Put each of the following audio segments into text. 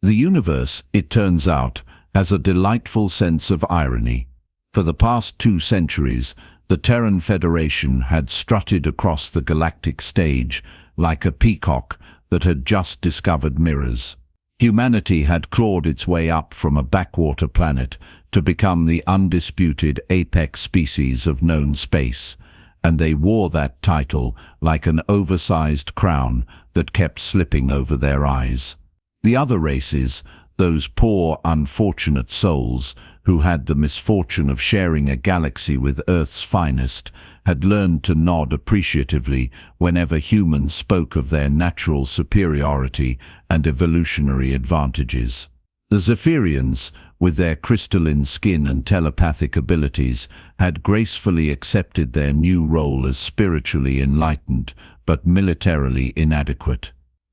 The universe, it turns out, has a delightful sense of irony. For the past 2 centuries, the Terran Federation had strutted across the galactic stage like a peacock that had just discovered mirrors. Humanity had clawed its way up from a backwater planet to become the undisputed apex species of known space, and they wore that title like an oversized crown that kept slipping over their eyes. The other races, those poor, unfortunate souls who had the misfortune of sharing a galaxy with Earth's finest, had learned to nod appreciatively whenever humans spoke of their natural superiority and evolutionary advantages. The Zephyrians, with their crystalline skin and telepathic abilities, had gracefully accepted their new role as spiritually enlightened but militarily inadequate.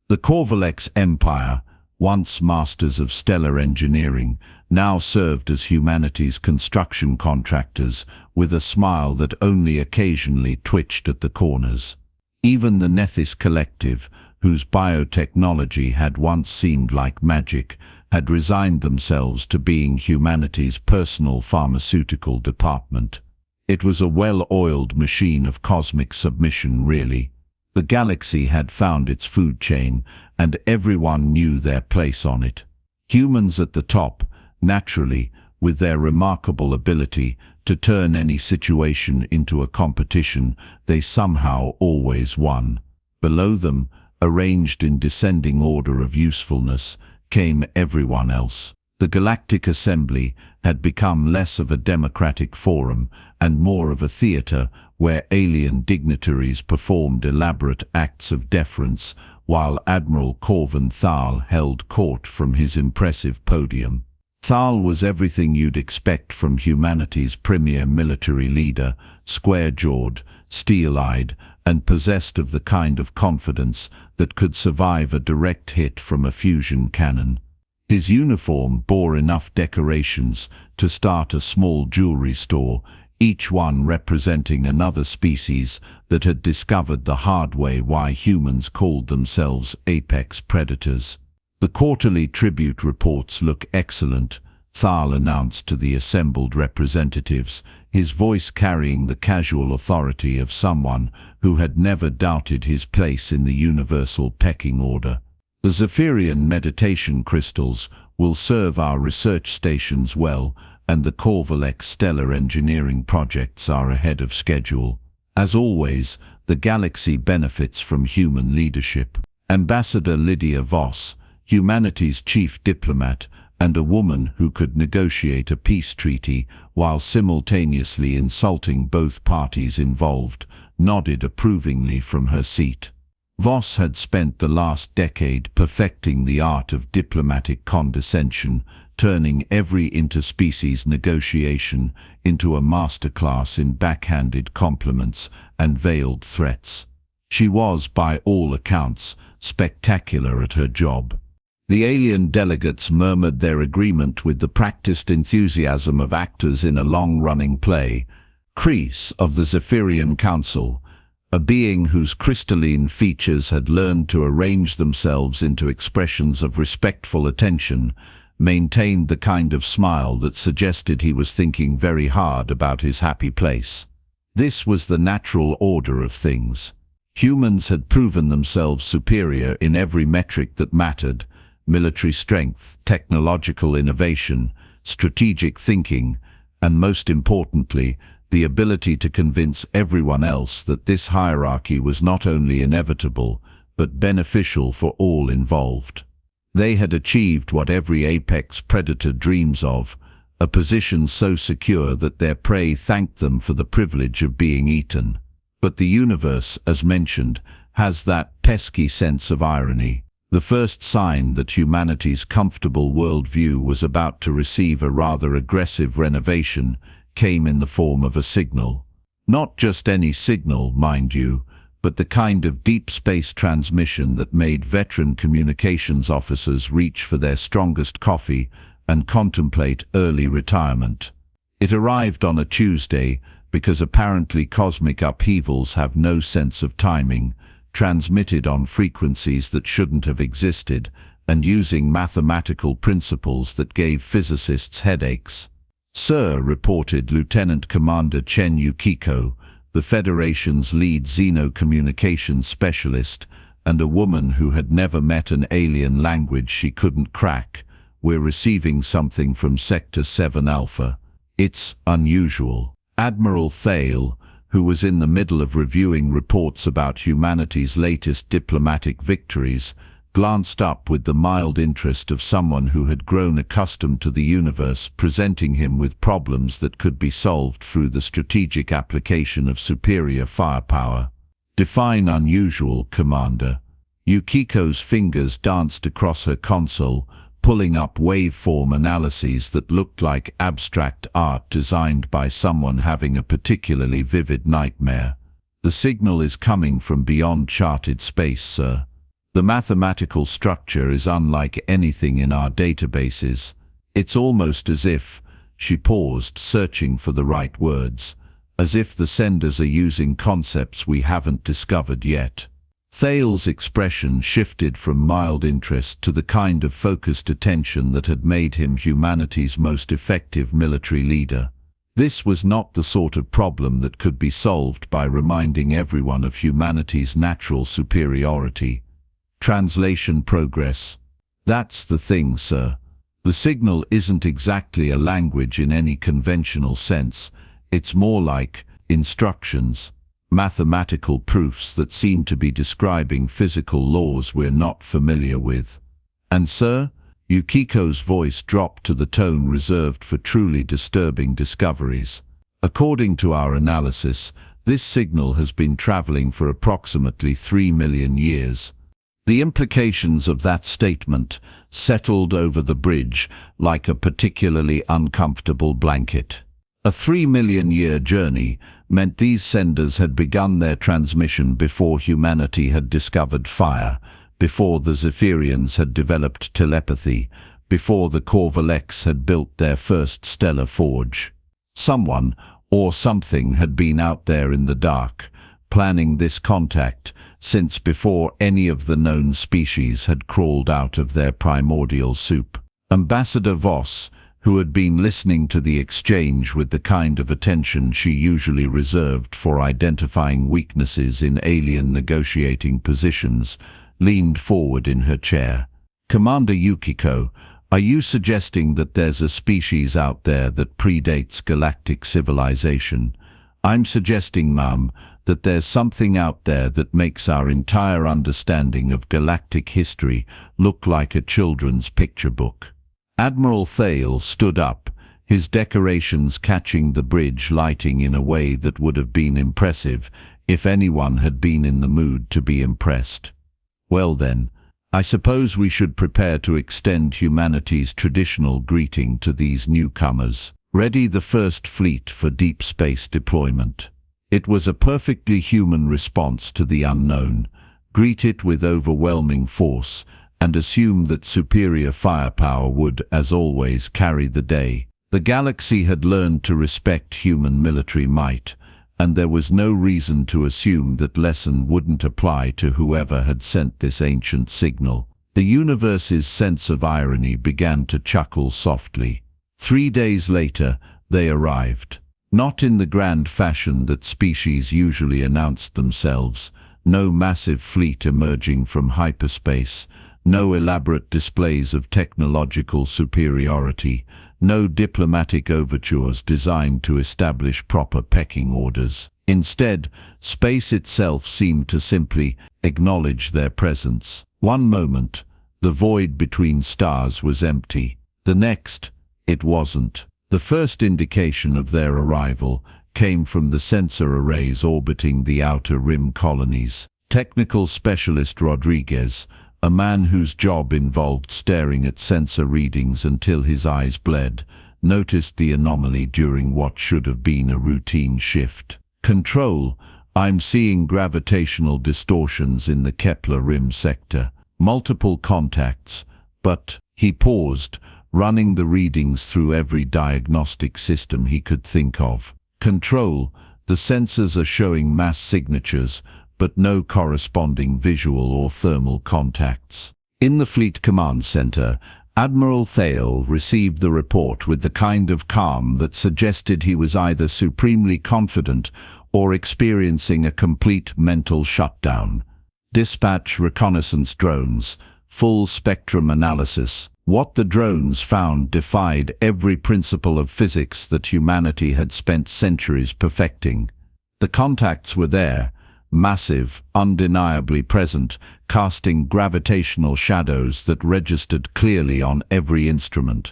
The Corvalex Empire, once masters of stellar engineering, now served as humanity's construction contractors with a smile that only occasionally twitched at the corners. Even the Nethys Collective, whose biotechnology had once seemed like magic, had resigned themselves to being humanity's personal pharmaceutical department. It was a well-oiled machine of cosmic submission, really. The galaxy had found its food chain, and everyone knew their place on it. Humans at the top, naturally, with their remarkable ability to turn any situation into a competition, they somehow always won. Below them, arranged in descending order of usefulness, came everyone else. The Galactic Assembly had become less of a democratic forum and more of a theater where alien dignitaries performed elaborate acts of deference while Admiral Corvin Thal held court from his impressive podium. Thal was everything you'd expect from humanity's premier military leader, square-jawed, steel-eyed, and possessed of the kind of confidence that could survive a direct hit from a fusion cannon. His uniform bore enough decorations to start a small jewelry store, each one representing another species that had discovered the hard way why humans called themselves apex predators. The quarterly tribute reports look excellent, Thal announced to the assembled representatives, his voice carrying the casual authority of someone who had never doubted his place in the universal pecking order. The Zephyrian meditation crystals will serve our research stations well, and the Corvalex stellar engineering projects are ahead of schedule. As always, the galaxy benefits from human leadership. Ambassador Lydia Voss, humanity's chief diplomat, and a woman who could negotiate a peace treaty while simultaneously insulting both parties involved, nodded approvingly from her seat. Voss had spent the last decade perfecting the art of diplomatic condescension, turning every interspecies negotiation into a masterclass in backhanded compliments and veiled threats. She was, by all accounts, spectacular at her job. The alien delegates murmured their agreement with the practiced enthusiasm of actors in a long-running play. Kreese of the Zephyrian Council, a being whose crystalline features had learned to arrange themselves into expressions of respectful attention, maintained the kind of smile that suggested he was thinking very hard about his happy place. This was the natural order of things. Humans had proven themselves superior in every metric that mattered: military strength, technological innovation, strategic thinking, and most importantly, the ability to convince everyone else that this hierarchy was not only inevitable, but beneficial for all involved. They had achieved what every apex predator dreams of, a position so secure that their prey thanked them for the privilege of being eaten. But the universe, as mentioned, has that pesky sense of irony. The first sign that humanity's comfortable worldview was about to receive a rather aggressive renovation came in the form of a signal. Not just any signal, mind you, but the kind of deep space transmission that made veteran communications officers reach for their strongest coffee and contemplate early retirement. It arrived on a Tuesday because apparently cosmic upheavals have no sense of timing, transmitted on frequencies that shouldn't have existed, and using mathematical principles that gave physicists headaches. "Sir," reported Lieutenant Commander Chen Yukiko, the Federation's lead xenocommunications specialist, and a woman who had never met an alien language she couldn't crack, "we're receiving something from Sector 7 Alpha. It's unusual." Admiral Thale, who was in the middle of reviewing reports about humanity's latest diplomatic victories, glanced up with the mild interest of someone who had grown accustomed to the universe presenting him with problems that could be solved through the strategic application of superior firepower. "Define unusual, Commander." Yukiko's fingers danced across her console, pulling up waveform analyses that looked like abstract art designed by someone having a particularly vivid nightmare. "The signal is coming from beyond charted space, sir. The mathematical structure is unlike anything in our databases. It's almost as if," she paused, searching for the right words, "as if the senders are using concepts we haven't discovered yet." Thale's expression shifted from mild interest to the kind of focused attention that had made him humanity's most effective military leader. This was not the sort of problem that could be solved by reminding everyone of humanity's natural superiority. Translation progress. "That's the thing, sir. The signal isn't exactly a language in any conventional sense. It's more like instructions. Mathematical proofs that seem to be describing physical laws we're not familiar with. And sir," Yukiko's voice dropped to the tone reserved for truly disturbing discoveries, "according to our analysis, this signal has been traveling for approximately 3 million years. The implications of that statement settled over the bridge like a particularly uncomfortable blanket. A 3-million-year journey meant these senders had begun their transmission before humanity had discovered fire, before the Zephyrians had developed telepathy, before the Corvaleks had built their first stellar forge. Someone, or something, had been out there in the dark, planning this contact, since before any of the known species had crawled out of their primordial soup. Ambassador Voss, who had been listening to the exchange with the kind of attention she usually reserved for identifying weaknesses in alien negotiating positions, leaned forward in her chair. "Commander Yukiko, are you suggesting that there's a species out there that predates galactic civilization?" "I'm suggesting, ma'am, that there's something out there that makes our entire understanding of galactic history look like a children's picture book." Admiral Thale stood up, his decorations catching the bridge lighting in a way that would have been impressive if anyone had been in the mood to be impressed. "Well then, I suppose we should prepare to extend humanity's traditional greeting to these newcomers. Ready the first fleet for deep space deployment." It was a perfectly human response to the unknown. Greet it with overwhelming force, and assume that superior firepower would, as always, carry the day. The galaxy had learned to respect human military might, and there was no reason to assume that lesson wouldn't apply to whoever had sent this ancient signal. The universe's sense of irony began to chuckle softly. 3 days later, they arrived. Not in the grand fashion that species usually announced themselves, no massive fleet emerging from hyperspace, no elaborate displays of technological superiority, no diplomatic overtures designed to establish proper pecking orders. Instead, space itself seemed to simply acknowledge their presence. One moment, the void between stars was empty. The next, it wasn't. The first indication of their arrival came from the sensor arrays orbiting the outer rim colonies. Technical specialist Rodriguez, a man whose job involved staring at sensor readings until his eyes bled, noticed the anomaly during what should have been a routine shift. "Control, I'm seeing gravitational distortions in the Kepler rim sector. Multiple contacts, but..." He paused, running the readings through every diagnostic system he could think of. "Control, the sensors are showing mass signatures, but no corresponding visual or thermal contacts." In the Fleet Command Center, Admiral Thale received the report with the kind of calm that suggested he was either supremely confident or experiencing a complete mental shutdown. Dispatch reconnaissance drones, full spectrum analysis. What the drones found defied every principle of physics that humanity had spent centuries perfecting. The contacts were there, massive, undeniably present, casting gravitational shadows that registered clearly on every instrument.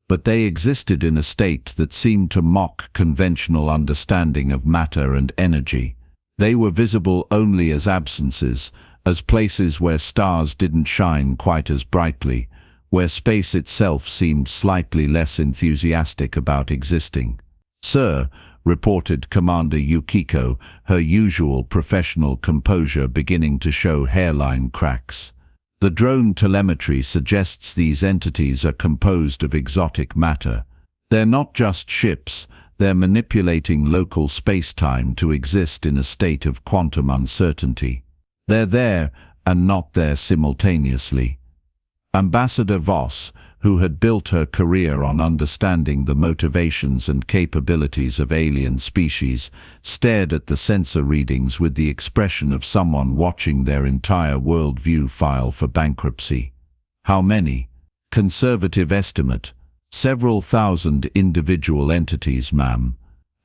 But they existed in a state that seemed to mock conventional understanding of matter and energy. They were visible only as absences, as places where stars didn't shine quite as brightly, where space itself seemed slightly less enthusiastic about existing. "Sir," reported Commander Yukiko, her usual professional composure beginning to show hairline cracks. "The drone telemetry suggests these entities are composed of exotic matter. They're not just ships, they're manipulating local space-time to exist in a state of quantum uncertainty. They're there and not there simultaneously." Ambassador Voss, who had built her career on understanding the motivations and capabilities of alien species, stared at the sensor readings with the expression of someone watching their entire worldview file for bankruptcy. "How many?" "Conservative estimate. Several thousand individual entities, ma'am.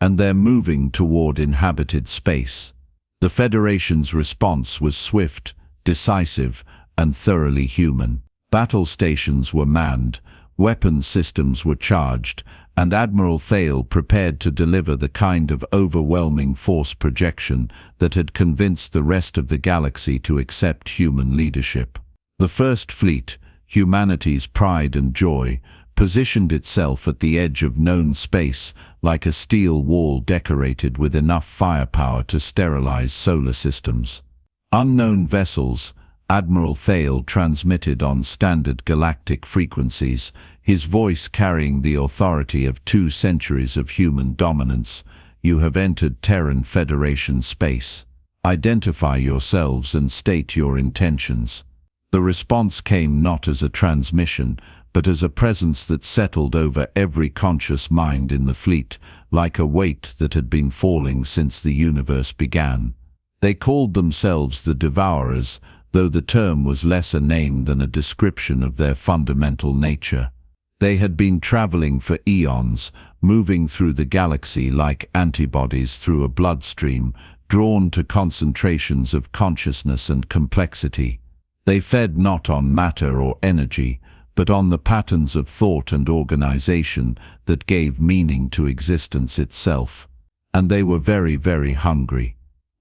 And they're moving toward inhabited space." The Federation's response was swift, decisive, and thoroughly human. Battle stations were manned, weapons systems were charged, and Admiral Thale prepared to deliver the kind of overwhelming force projection that had convinced the rest of the galaxy to accept human leadership. The First Fleet, humanity's pride and joy, positioned itself at the edge of known space like a steel wall decorated with enough firepower to sterilize solar systems. Unknown vessels, Admiral Thale transmitted on standard galactic frequencies, his voice carrying the authority of 2 centuries of human dominance. "You have entered Terran Federation space. Identify yourselves and state your intentions." The response came not as a transmission, but as a presence that settled over every conscious mind in the fleet, like a weight that had been falling since the universe began. They called themselves the Devourers, though the term was less a name than a description of their fundamental nature. They had been traveling for eons, moving through the galaxy like antibodies through a bloodstream, drawn to concentrations of consciousness and complexity. They fed not on matter or energy, but on the patterns of thought and organization that gave meaning to existence itself. And they were very, very hungry.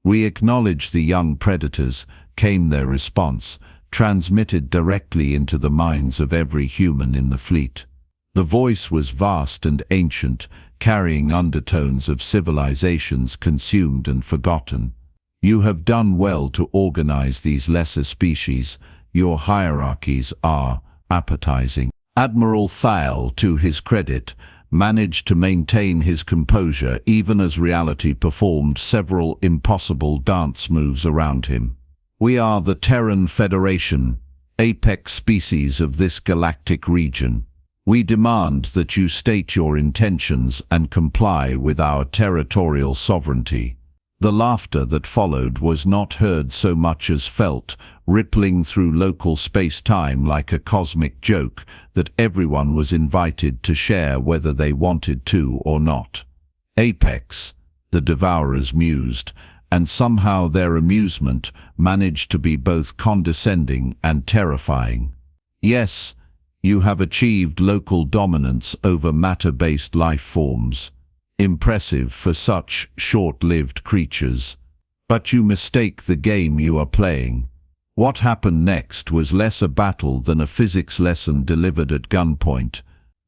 "We acknowledge the young predators," came their response, transmitted directly into the minds of every human in the fleet. The voice was vast and ancient, carrying undertones of civilizations consumed and forgotten. "You have done well to organize these lesser species. Your hierarchies are appetizing." Admiral Thale, to his credit, managed to maintain his composure even as reality performed several impossible dance moves around him. "We are the Terran Federation, apex species of this galactic region. We demand that you state your intentions and comply with our territorial sovereignty." The laughter that followed was not heard so much as felt, rippling through local space-time like a cosmic joke that everyone was invited to share whether they wanted to or not. "Apex," the Devourers mused, and somehow their amusement managed to be both condescending and terrifying. "Yes, you have achieved local dominance over matter-based life forms. Impressive for such short-lived creatures. But you mistake the game you are playing." What happened next was less a battle than a physics lesson delivered at gunpoint.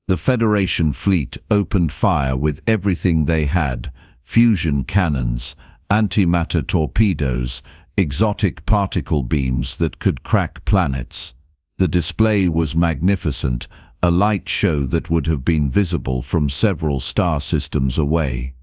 The Federation fleet opened fire with everything they had: fusion cannons, antimatter torpedoes, exotic particle beams that could crack planets. The display was magnificent, a light show that would have been visible from several star systems away.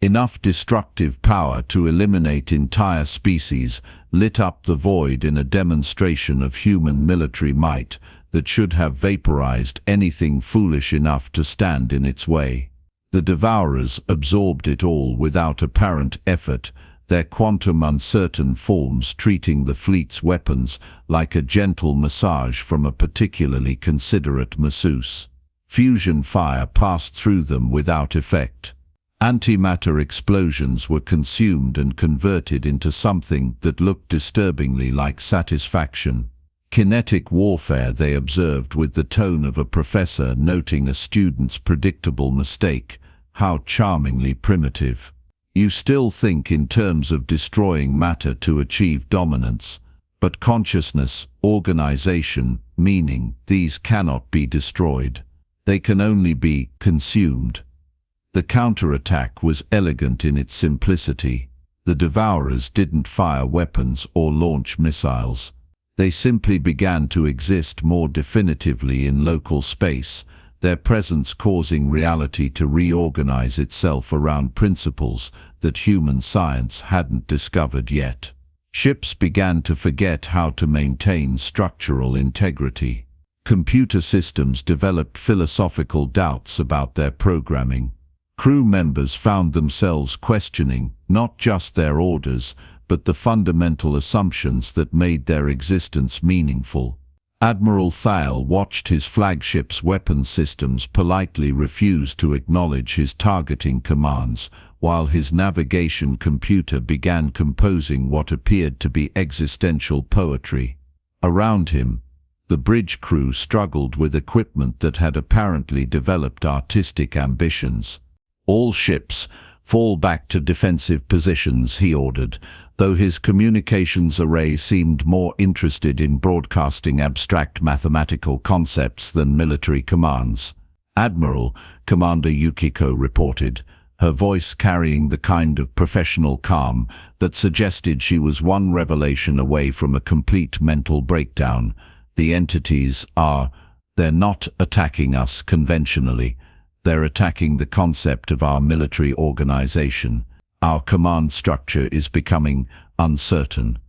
Enough destructive power to eliminate entire species lit up the void in a demonstration of human military might that should have vaporized anything foolish enough to stand in its way. The Devourers absorbed it all without apparent effort, their quantum-uncertain forms treating the fleet's weapons like a gentle massage from a particularly considerate masseuse. Fusion fire passed through them without effect. Antimatter explosions were consumed and converted into something that looked disturbingly like satisfaction. Kinetic warfare they observed with the tone of a professor noting a student's predictable mistake. How charmingly primitive. You still think in terms of destroying matter to achieve dominance, but consciousness, organization, meaning, these cannot be destroyed. They can only be consumed. The counterattack was elegant in its simplicity. The Devourers didn't fire weapons or launch missiles. They simply began to exist more definitively in local space, their presence causing reality to reorganize itself around principles that human science hadn't discovered yet. Ships began to forget how to maintain structural integrity. Computer systems developed philosophical doubts about their programming. Crew members found themselves questioning not just their orders, but the fundamental assumptions that made their existence meaningful. Admiral Thiel watched his flagship's weapons systems politely refuse to acknowledge his targeting commands, while his navigation computer began composing what appeared to be existential poetry. Around him, the bridge crew struggled with equipment that had apparently developed artistic ambitions. "All ships, fall back to defensive positions," he ordered, though his communications array seemed more interested in broadcasting abstract mathematical concepts than military commands. "Admiral," Commander Yukiko reported, her voice carrying the kind of professional calm that suggested she was one revelation away from a complete mental breakdown. "The entities they're not attacking us conventionally. They're attacking the concept of our military organization. Our command structure is becoming uncertain."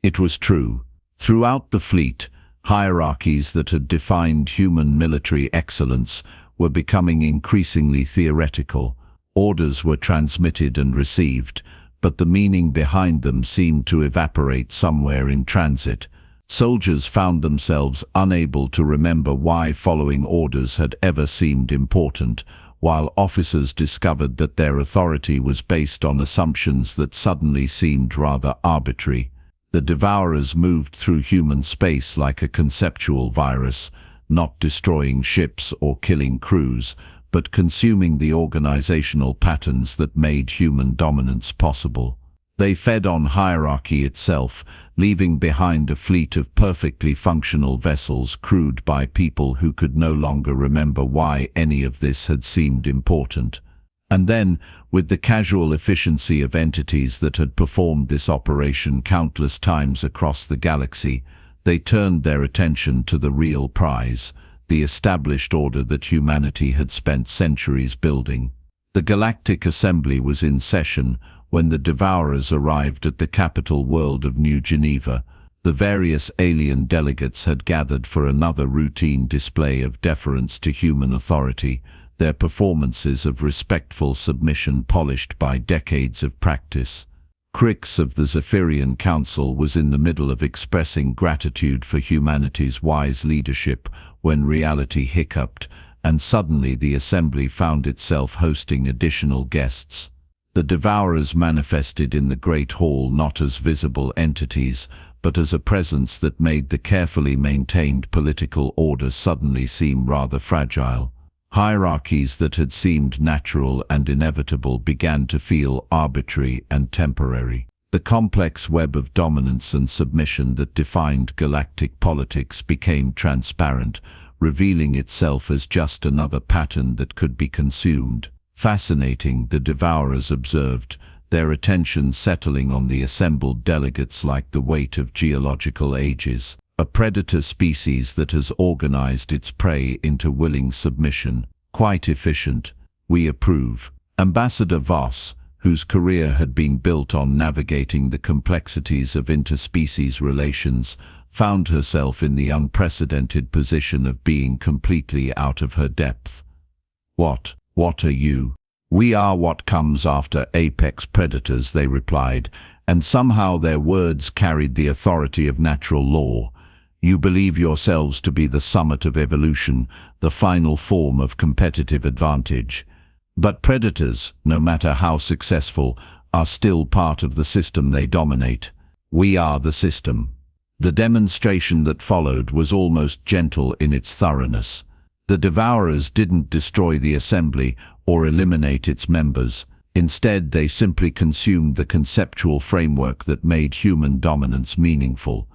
It was true. Throughout the fleet, hierarchies that had defined human military excellence were becoming increasingly theoretical. Orders were transmitted and received, but the meaning behind them seemed to evaporate somewhere in transit. Soldiers found themselves unable to remember why following orders had ever seemed important, while officers discovered that their authority was based on assumptions that suddenly seemed rather arbitrary. The Devourers moved through human space like a conceptual virus, not destroying ships or killing crews, but consuming the organizational patterns that made human dominance possible. They fed on hierarchy itself, leaving behind a fleet of perfectly functional vessels crewed by people who could no longer remember why any of this had seemed important. And then, with the casual efficiency of entities that had performed this operation countless times across the galaxy, they turned their attention to the real prize, the established order that humanity had spent centuries building. The Galactic Assembly was in session when the Devourers arrived at the capital world of New Geneva. The various alien delegates had gathered for another routine display of deference to human authority, their performances of respectful submission polished by decades of practice. Crix of the Zephyrian Council was in the middle of expressing gratitude for humanity's wise leadership when reality hiccuped, and suddenly the assembly found itself hosting additional guests. The Devourers manifested in the Great Hall not as visible entities, but as a presence that made the carefully maintained political order suddenly seem rather fragile. Hierarchies that had seemed natural and inevitable began to feel arbitrary and temporary. The complex web of dominance and submission that defined galactic politics became transparent, revealing itself as just another pattern that could be consumed. "Fascinating," the Devourers observed, their attention settling on the assembled delegates like the weight of geological ages. "A predator species that has organized its prey into willing submission. Quite efficient. We approve." Ambassador Voss, whose career had been built on navigating the complexities of interspecies relations, found herself in the unprecedented position of being completely out of her depth. What are you? We are what comes after apex predators, they replied, and somehow their words carried the authority of natural law. You believe yourselves to be the summit of evolution, the final form of competitive advantage. But predators, no matter how successful, are still part of the system they dominate. We are the system. The demonstration that followed was almost gentle in its thoroughness. The Devourers didn't destroy the assembly or eliminate its members. Instead, they simply consumed the conceptual framework that made human dominance meaningful.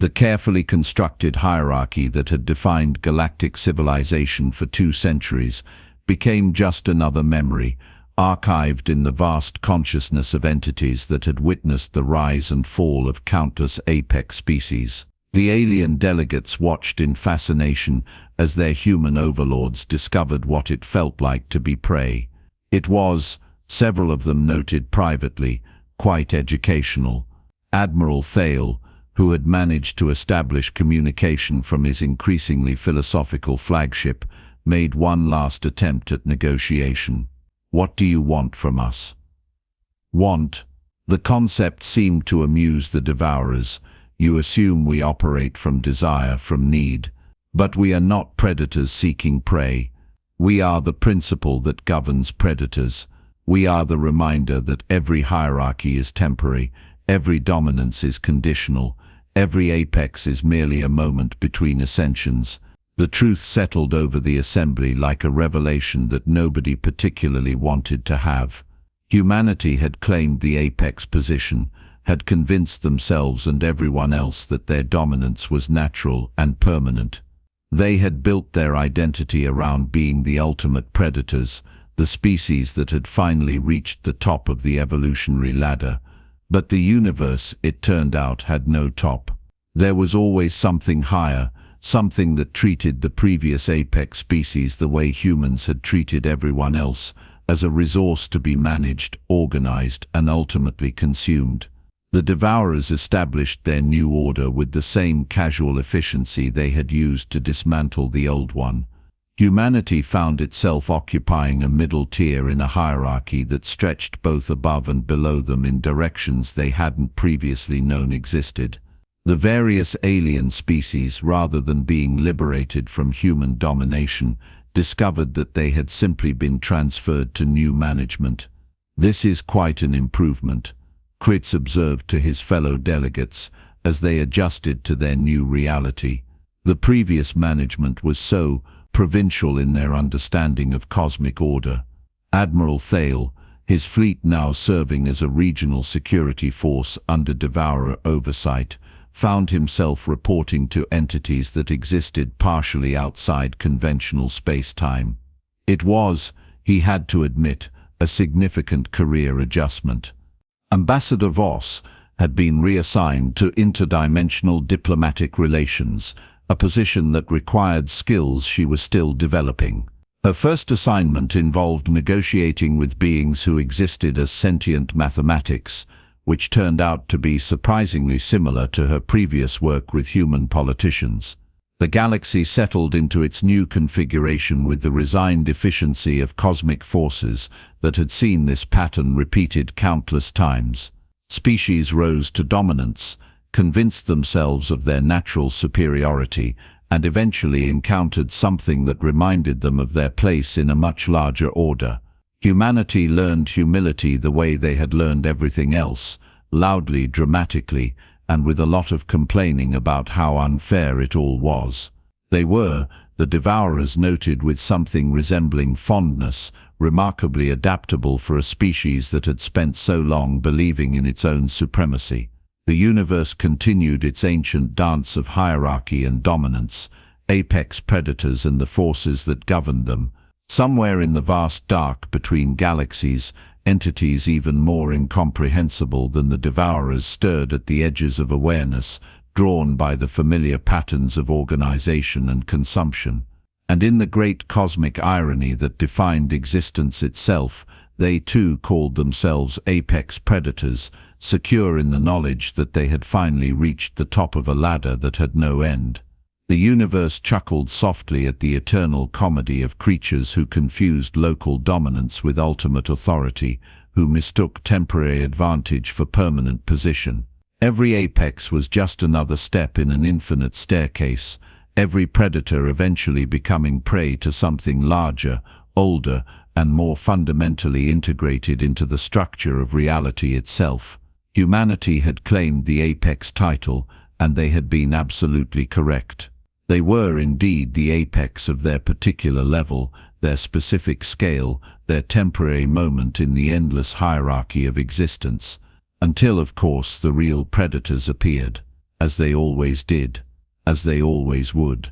The carefully constructed hierarchy that had defined galactic civilization for 2 centuries became just another memory, archived in the vast consciousness of entities that had witnessed the rise and fall of countless apex species. The alien delegates watched in fascination as their human overlords discovered what it felt like to be prey. It was, several of them noted privately, quite educational. Admiral Thale, who had managed to establish communication from his increasingly philosophical flagship, made one last attempt at negotiation. What do you want from us? Want? The concept seemed to amuse the Devourers. You assume we operate from desire, from need. But we are not predators seeking prey. We are the principle that governs predators. We are the reminder that every hierarchy is temporary, every dominance is conditional, every apex is merely a moment between ascensions. The truth settled over the assembly like a revelation that nobody particularly wanted to have. Humanity had claimed the apex position, had convinced themselves and everyone else that their dominance was natural and permanent. They had built their identity around being the ultimate predators, the species that had finally reached the top of the evolutionary ladder. But the universe, it turned out, had no top. There was always something higher, something that treated the previous apex species the way humans had treated everyone else, as a resource to be managed, organized, and ultimately consumed. The Devourers established their new order with the same casual efficiency they had used to dismantle the old one. Humanity found itself occupying a middle tier in a hierarchy that stretched both above and below them in directions they hadn't previously known existed. The various alien species, rather than being liberated from human domination, discovered that they had simply been transferred to new management. This is quite an improvement, Kritz observed to his fellow delegates as they adjusted to their new reality. The previous management was so provincial in their understanding of cosmic order. Admiral Thale, his fleet now serving as a regional security force under Devourer oversight, found himself reporting to entities that existed partially outside conventional space-time. It was, he had to admit, a significant career adjustment. Ambassador Voss had been reassigned to interdimensional diplomatic relations, a position that required skills she was still developing. Her first assignment involved negotiating with beings who existed as sentient mathematics, which turned out to be surprisingly similar to her previous work with human politicians. The galaxy settled into its new configuration with the resigned efficiency of cosmic forces that had seen this pattern repeated countless times. Species rose to dominance, convinced themselves of their natural superiority, and eventually encountered something that reminded them of their place in a much larger order. Humanity learned humility the way they had learned everything else, loudly, dramatically, and with a lot of complaining about how unfair it all was. They were, the Devourers noted with something resembling fondness, remarkably adaptable for a species that had spent so long believing in its own supremacy. The universe continued its ancient dance of hierarchy and dominance, apex predators and the forces that governed them. Somewhere in the vast dark between galaxies, entities even more incomprehensible than the Devourers stirred at the edges of awareness, drawn by the familiar patterns of organization and consumption. And in the great cosmic irony that defined existence itself, They too called themselves apex predators, secure in the knowledge that they had finally reached the top of a ladder that had no end. The universe chuckled softly at the eternal comedy of creatures who confused local dominance with ultimate authority, who mistook temporary advantage for permanent position. Every apex was just another step in an infinite staircase, every predator eventually becoming prey to something larger, older, and more fundamentally integrated into the structure of reality itself. Humanity had claimed the apex title, and they had been absolutely correct. They were indeed the apex of their particular level, their specific scale, their temporary moment in the endless hierarchy of existence. Until, of course, the real predators appeared, as they always did, as they always would.